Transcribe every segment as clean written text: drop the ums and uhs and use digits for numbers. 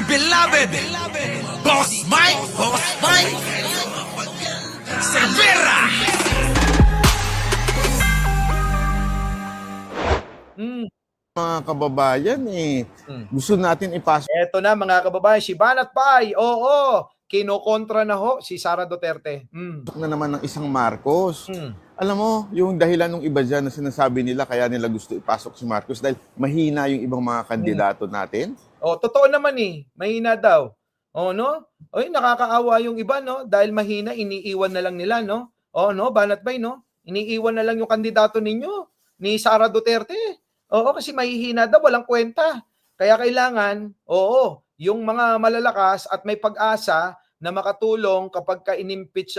beloved, Boss Mike, Cervera. Mga kababayan, gusto natin ipasok Eto na mga kababayan, si Banat Pai, oo, kinokontra na ho si Sara Duterte. na naman ng isang Marcos. Mm. Alam mo, yung dahilan ng iba dyan na sinasabi nila kaya nila gusto ipasok si Marcos dahil mahina yung ibang mga kandidato natin. Oh, totoo naman mahina daw. Oh, no? Oy, nakakaawa yung iba, no? Dahil mahina, iniiwan na lang nila, no? Oh, no, Banat Pai, no? Iniiwan na lang yung kandidato ninyo ni Sara Duterte. Oo, kasi mahihina daw, walang kwenta. Kaya kailangan, oo, yung mga malalakas at may pag-asa na makatulong kapag ka-inimpeach,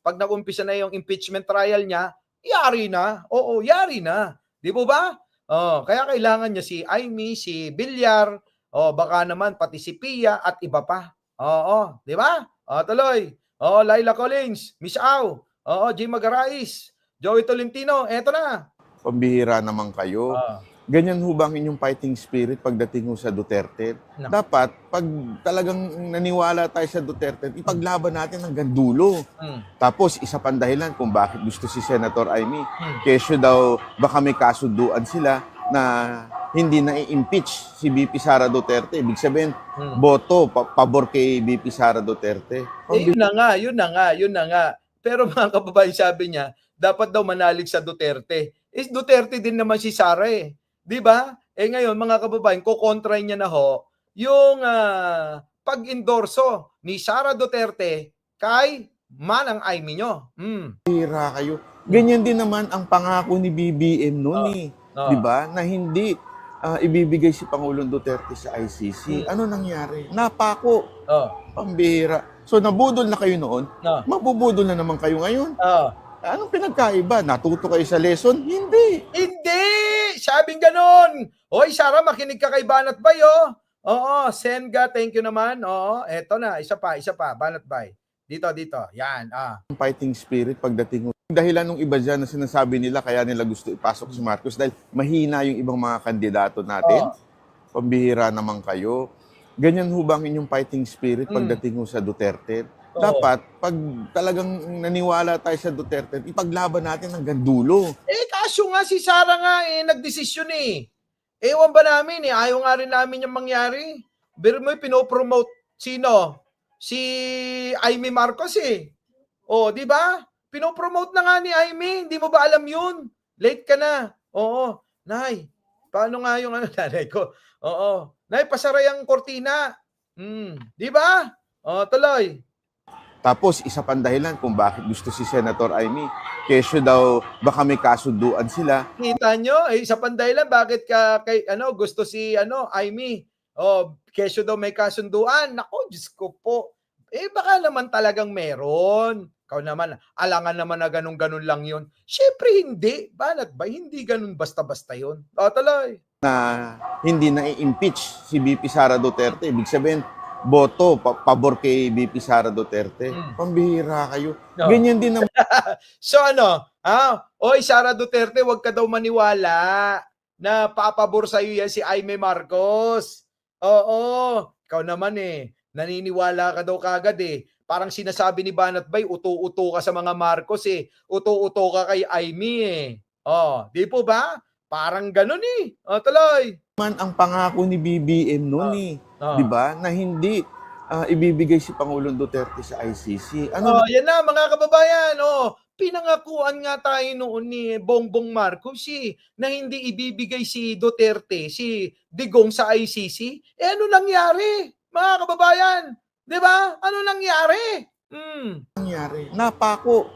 pag nag-umpisa na yung impeachment trial niya, yari na. Oo, yari na. Di po ba? Oh, kaya kailangan niya si Amy, si Villar, baka naman pati si Pia at iba pa. Oo, di ba? Tuloy. Laila Collins, Miss Au, Jim Magarais, Joey Tolentino, eto na. Pambihira naman kayo. Ganyan ho ba ang inyong fighting spirit pagdating ho sa Duterte? No. Dapat, pag talagang naniwala tayo sa Duterte, ipaglaban natin hanggang dulo. Tapos, isa pang dahilan kung bakit gusto si Senator Amy. Kesyo daw, baka may kasunduan sila na hindi na i-impeach si VP Sara Duterte. Ibig sabihin, boto, pabor kay VP Sara Duterte. Yun na nga. Pero mga kababayan, sabi niya, dapat daw manalig sa Duterte. Duterte din naman si Sara eh. 'Di ba? Ngayon, mga kababayan, kokontra niya na ho yung pag-endorso ni Sara Duterte kay Manang Amy nyo. Hira kayo. Ganyan din naman ang pangako ni BBM noon 'di ba? Na hindi ibibigay si Pangulong Duterte sa ICC. Ano nangyari? Napako. Pambihira. So nabudol na kayo noon, mabubudol na naman kayo ngayon. Anong pinagkaiba? Natuto kayo sa lesson? Hindi. Sabing ganon. Hoy, Sara, makinig ka kay Banat Bay, oh. Oo, Senga, thank you naman. Oo, eto na, isa pa, Banat Bay. Dito. Yan, Fighting spirit pagdating. Dahilan ng iba dyan na sinasabi nila kaya nila gusto ipasok si Marcos dahil mahina yung ibang mga kandidato natin. Pambihira naman kayo. Ganyan ho ba ang inyong fighting spirit pagdating ho sa Duterte? Dapat, pag talagang naniwala tayo sa Duterte, ipaglaban natin hanggang dulo. Kaso nga si Sara nga nagdesisyon Ewan ba namin ayaw nga rin namin yung mangyari. Pero mo pinopromote sino? Si Amy Marcos di ba? Pinopromote na nga ni Amy, hindi mo ba alam yun? Late ka na. Oo, Nay, paano nga yung nanay ko? Oo, Nay, pasaray ang kortina. Di ba? Tuloy. Tapos, isa pang dahilan kung bakit gusto si Senator Amy. Kesyo daw, baka may kasunduan sila. Kita nyo, isa pang dahilan bakit gusto si Amy. Kesyo daw may kasunduan. Nako, Diyos ko po. Baka naman talagang meron. Ikaw naman, alangan naman na ganun-ganun lang yun. Siyempre hindi. Banat ba? Hindi ganun basta-basta yun. Tuloy. Na hindi na i-impeach si VP Sara Duterte. Ibig sabihin, boto, pabor kay VP Sara Duterte. Pambihira kayo. Ganyan din naman. So Oy, Sara Duterte, wag ka daw maniwala na papabor sa'yo yan si Amy Marcos. Oo, ikaw naman naniniwala ka daw kagad Parang sinasabi ni Banat Bay, uto-uto ka sa mga Marcos Uto-uto ka kay Amy di po ba? Parang ganun tuloy. Ang pangako ni BBM noon 'di ba? Na hindi ibibigay si Pangulong Duterte sa ICC. Yan na mga kababayan. Pinangakuan nga tayo noon ni Bongbong Marcos na hindi ibibigay si Duterte, si Digong sa ICC. Ano nangyari? Mga kababayan, 'di ba? Ano nangyari? Nangyari. Napako.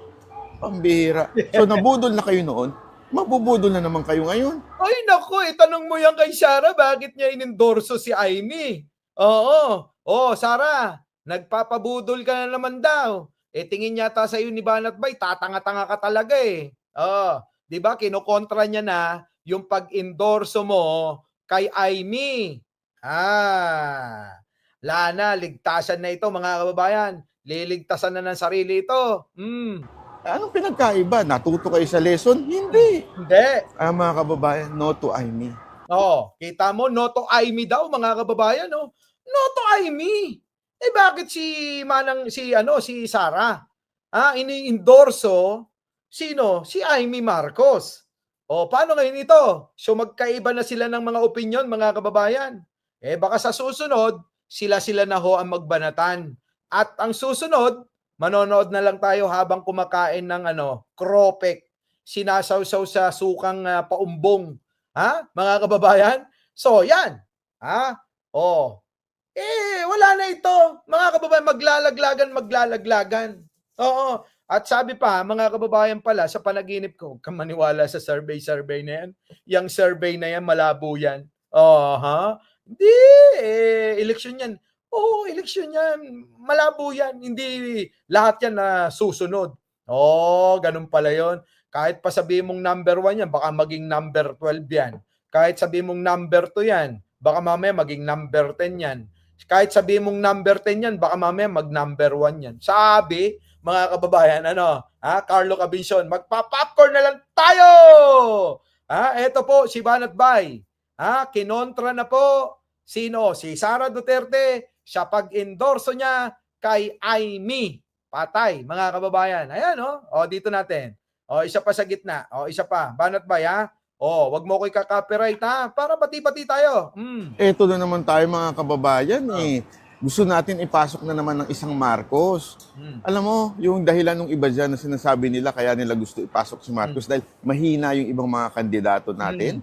Pambihira. So nabudol na kayo noon, mabubudol na naman kayo ngayon. Ay nako, tanong mo yan kay Sara, bakit niya inendorso si Amy? Sara, nagpapabudol ka na naman daw. Tingin yata sa iyo ni Banat Bay, tatanga-tanga ka talaga di ba? Kinokontra niya na yung pag-endorso mo kay Amy. Lana, ligtasan na ito mga kababayan. Liligtasan na ng sarili ito. Anong pinagkaiba? Natuto kayo sa lesson? Hindi. Mga kababayan, no to Amy. Kita mo, no to Amy daw mga kababayan. No to Amy. Eh bakit si Sara? Ini-endorso sino? Si Amy Marcos. O paano ngayon ito? So magkaiba na sila ng mga opinyon, mga kababayan. Eh baka sa susunod, sila na ho ang magbanatan. At ang susunod, manonood na lang tayo habang kumakain ng kropek, sinasawsaw sa sukang paumbong. Mga kababayan? So, yan. Oh. Wala na ito. Mga kababayan, maglalaglagan. Oo. At sabi pa, mga kababayan pala, sa panaginip ko, huwag kang maniwala sa survey na yan. Yung survey na yan, malabo yan. Hindi. Eleksyon yan. Oo, eleksyon yan. Malabo yan. Hindi lahat yan na susunod. Ganun pala yon. Kahit pa sabihin mong number 1 yan, baka maging number 12 yan. Kahit sabihin mong number 2 yan, baka mamaya maging number 10 yan. Kahit sabihin mong number 10 yan, baka mamaya mag-number 1 yan. Sabi, mga kababayan, Carlo Cabinson, magpa-popcorn na lang tayo! Ito po, si Banat Bay. Kinontra na po. Sino? Si Sara Duterte. Siya pag-endorso niya kay Amy. Patay, mga kababayan. Ayan, dito natin. Isa pa sa gitna. Isa pa. Banat Bay, wag mo ko i-copyright, para pati-pati tayo. Eto na naman tayo, mga kababayan, Gusto natin ipasok na naman ng isang Marcos. Alam mo, yung dahilan ng iba dyan na sinasabi nila, kaya nila gusto ipasok si Marcos dahil mahina yung ibang mga kandidato natin.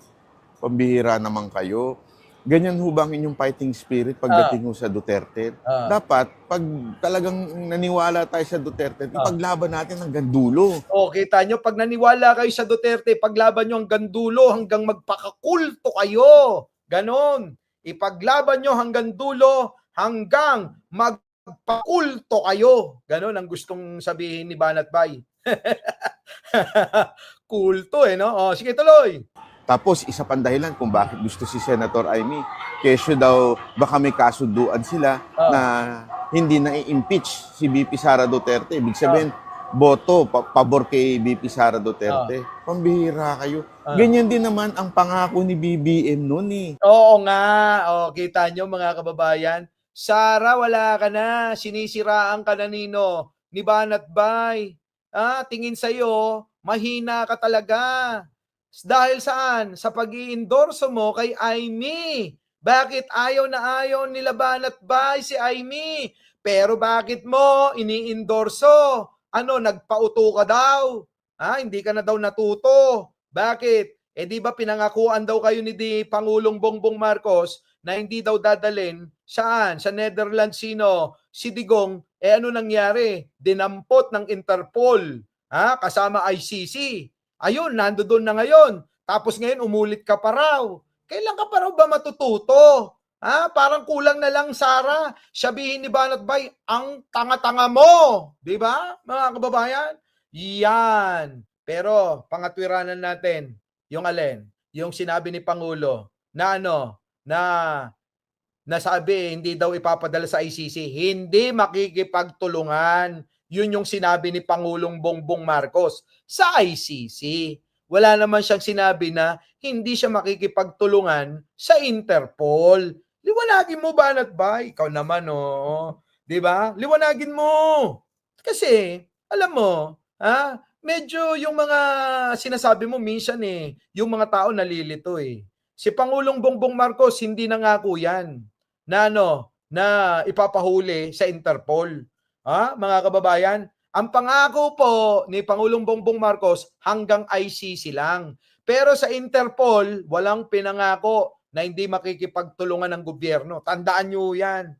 Pambihira naman kayo. Ganyan ho ba ang inyong fighting spirit pagdating ho sa Duterte? Dapat, pag talagang naniwala tayo sa Duterte, ipaglaban natin hanggang dulo. Kita nyo, pag naniwala kayo sa Duterte, paglaban nyo hanggang dulo, hanggang magpakakulto kayo. Ganon. Ipaglaban nyo hanggang dulo, hanggang magpakulto kayo. Ganon ang gustong sabihin ni Banat Bay. Kulto no? Sige, tuloy. Tapos, isa pang dahilan kung bakit gusto si Senator Amy. Kesyo daw, baka may kasunduan sila na hindi na i-impeach si VP Sara Duterte. Ibig sabihin, boto, pabor kay VP Sara Duterte. Pambihira kayo. Ganyan din naman ang pangako ni BBM noon Oo nga. Kita nyo, mga kababayan. Sara, wala ka na. Sinisiraan ka na nino ni Banat Bay. Tingin sa'yo, mahina ka talaga. Dahil saan? Sa pag-i-endorso mo kay Amy. Bakit ayaw na ayaw nila Banat Bay si Amy? Pero bakit mo ini-endorso? Nagpauto ka daw? Hindi ka na daw natuto. Bakit? Di ba pinangakuan daw kayo ni Pangulong Bongbong Marcos na hindi daw dadalin saan? Sa Netherlands si Digong. Ano nangyari? Dinampot ng Interpol. Kasama ICC. Ayun, nandoon na ngayon. Tapos ngayon, umulit ka pa raw. Kailan ka pa raw ba matututo? Parang kulang na lang, Sara. Sabihin ni Banat Bay, ang tanga-tanga mo. Di ba, mga kababayan? Yan. Pero, pangatwiranan natin, yung alin? Yung sinabi ni Pangulo, na nasabi, hindi daw ipapadala sa ICC. Hindi makikipagtulungan. Yun yung sinabi ni Pangulong Bongbong Marcos sa ICC. Wala naman siyang sinabi na hindi siya makikipagtulungan sa Interpol. Liwanagin mo, Banat Bay? Ikaw naman, di ba? Liwanagin mo. Kasi, alam mo, medyo yung mga sinasabi mo minsan yung mga tao nalilito Si Pangulong Bongbong Marcos, hindi nangako yan na na ipapahuli sa Interpol. Mga kababayan, ang pangako po ni Pangulong Bongbong Marcos hanggang ICC lang. Pero sa Interpol, walang pinangako na hindi makikipagtulungan ng gobyerno. Tandaan nyo yan.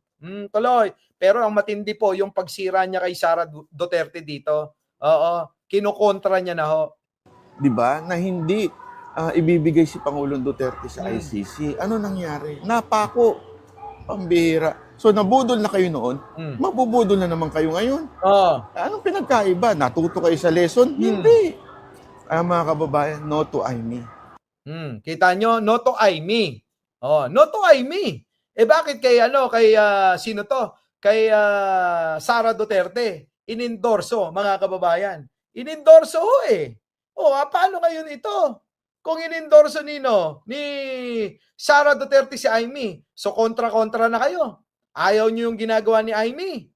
Tuloy. Pero ang matindi po, yung pagsira niya kay Sara Duterte dito. Kinukontra niya na ho. Diba? Na hindi ibibigay si Pangulong Duterte sa ICC. Ano nangyari? Napako. Pambihira. So, nabudol na kayo noon, mabubudol na naman kayo ngayon. Anong pinagkaiba? Natuto kayo sa lesson? Hindi. Mga kababayan, no to Amy. Kita nyo, no to Amy. No to Amy. Bakit kay sino to? Kay Sara Duterte. Inendorso, mga kababayan. Inendorso paano ngayon ito? Kung inendorso ni Sara Duterte si Amy, so kontra-kontra na kayo. Ayaw nyo yung ginagawa ni Amy.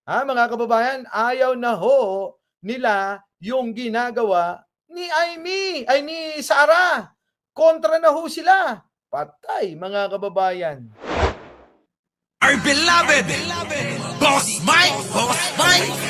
Mga kababayan, ayaw na ho nila yung ginagawa ni Amy, ay ni Sarah. Kontra na ho sila. Patay, mga kababayan. Our beloved Boss Mike, Boss Mike.